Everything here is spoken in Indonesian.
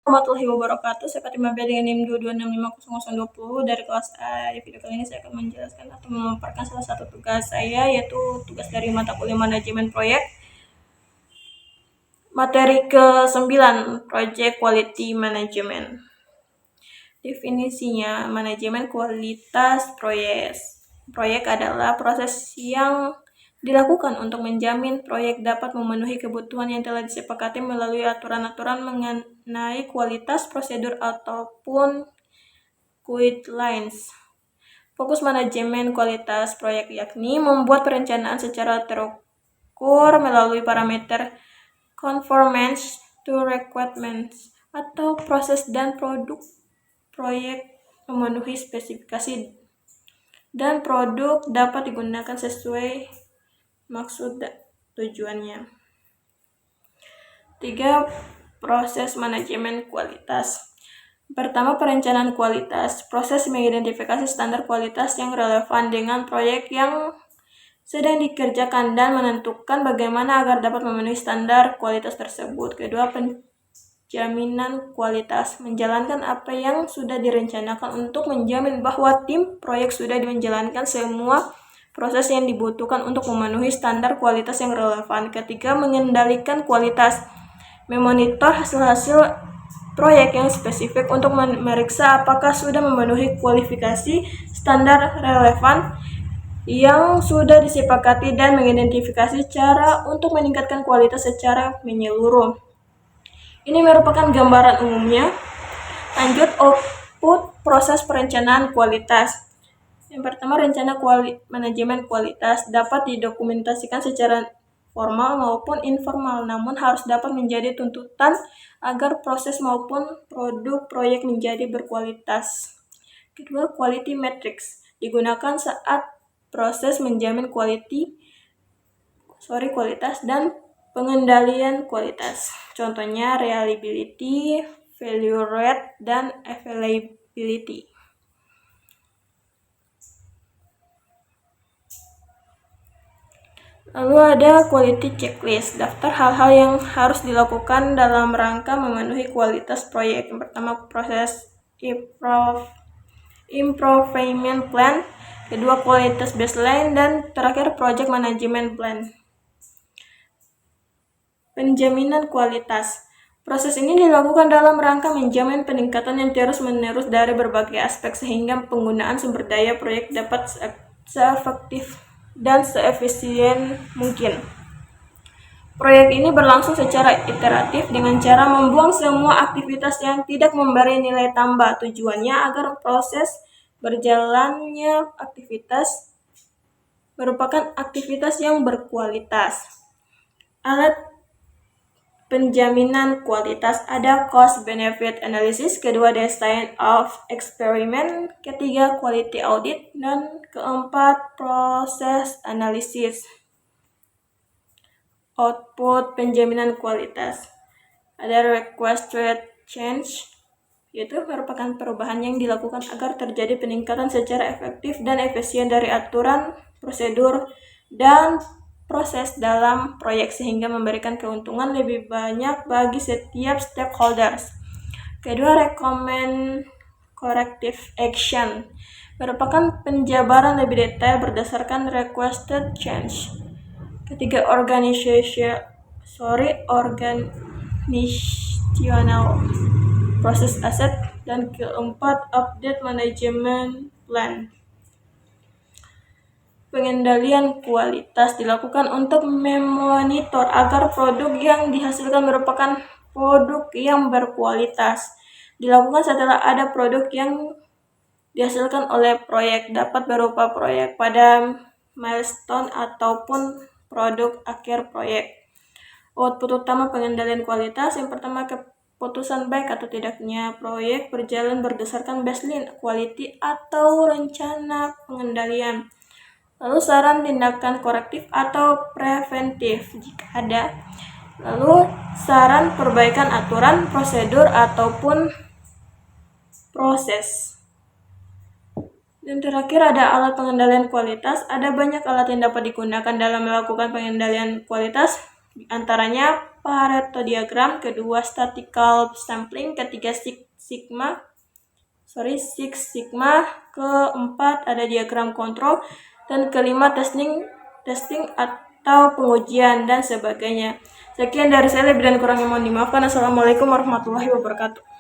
Warahmatullahi wabarakatuh. Saya Fatimah Bia dengan NIM 226500020 dari kelas A. Di video kali ini saya akan menjelaskan atau memaparkan salah satu tugas saya, yaitu tugas dari mata kuliah manajemen proyek. Materi ke-9, Project Quality Management. Definisinya, manajemen kualitas proyek. Proyek adalah proses yang dilakukan untuk menjamin proyek dapat memenuhi kebutuhan yang telah disepakati melalui aturan-aturan mengenai kualitas, prosedur, ataupun guidelines. Fokus manajemen kualitas proyek yakni membuat perencanaan secara terukur melalui parameter conformance to requirements atau proses dan produk proyek memenuhi spesifikasi dan produk dapat digunakan sesuai maksud dan tujuannya. 3. Proses manajemen kualitas. Pertama, perencanaan kualitas. Proses mengidentifikasi standar kualitas yang relevan dengan proyek yang sedang dikerjakan dan menentukan bagaimana agar dapat memenuhi standar kualitas tersebut. Kedua, penjaminan kualitas. Menjalankan apa yang sudah direncanakan untuk menjamin bahwa tim proyek sudah menjalankan semua proses yang dibutuhkan untuk memenuhi standar kualitas yang relevan. Ketiga, mengendalikan kualitas. Memonitor hasil-hasil proyek yang spesifik untuk memeriksa apakah sudah memenuhi kualifikasi standar relevan yang sudah disepakati dan mengidentifikasi cara untuk meningkatkan kualitas secara menyeluruh. Ini merupakan gambaran umumnya. Lanjut, output proses perencanaan kualitas. Yang pertama, rencana manajemen kualitas dapat didokumentasikan secara formal maupun informal, namun harus dapat menjadi tuntutan agar proses maupun produk proyek menjadi berkualitas. Kedua, quality metrics digunakan saat proses menjamin kualitas dan pengendalian kualitas. Contohnya reliability, failure rate, dan availability. Lalu ada quality checklist, daftar hal-hal yang harus dilakukan dalam rangka memenuhi kualitas proyek. Yang pertama, proses improvement plan. Kedua, kualitas baseline. Dan terakhir, project management plan. Penjaminan kualitas. Proses ini dilakukan dalam rangka menjamin peningkatan yang terus-menerus dari berbagai aspek sehingga penggunaan sumber daya proyek dapat seefektif dan seefisien mungkin. Proyek ini berlangsung secara iteratif dengan cara membuang semua aktivitas yang tidak memberi nilai tambah. Tujuannya agar proses berjalannya aktivitas merupakan aktivitas yang berkualitas. Alat penjaminan kualitas ada cost benefit analysis, kedua design of experiment, ketiga quality audit, dan keempat proses analisis. Output penjaminan kualitas ada requested change, yaitu merupakan perubahan yang dilakukan agar terjadi peningkatan secara efektif dan efisien dari aturan, prosedur, dan proses dalam proyek sehingga memberikan keuntungan lebih banyak bagi setiap stakeholders. Kedua, recommend corrective action merupakan penjabaran lebih detail berdasarkan requested change. Ketiga, organizational proses aset. Dan keempat, update management plan. Pengendalian kualitas dilakukan untuk memonitor agar produk yang dihasilkan merupakan produk yang berkualitas. Dilakukan setelah ada produk yang dihasilkan oleh proyek, dapat berupa proyek pada milestone ataupun produk akhir proyek. Output utama pengendalian kualitas, yang pertama, keputusan baik atau tidaknya proyek berjalan berdasarkan baseline quality atau rencana pengendalian. Lalu saran tindakan korektif atau preventif jika ada. Lalu saran perbaikan aturan, prosedur, ataupun proses. Dan terakhir ada alat pengendalian kualitas. Ada banyak alat yang dapat digunakan dalam melakukan pengendalian kualitas. Di antaranya Pareto diagram, kedua statistical sampling, ketiga Six Sigma, keempat ada diagram kontrol, dan kelima testing atau pengujian dan sebagainya. Sekian dari saya, lebih dan kurangnya mohon dimaafkan. Assalamualaikum warahmatullahi wabarakatuh.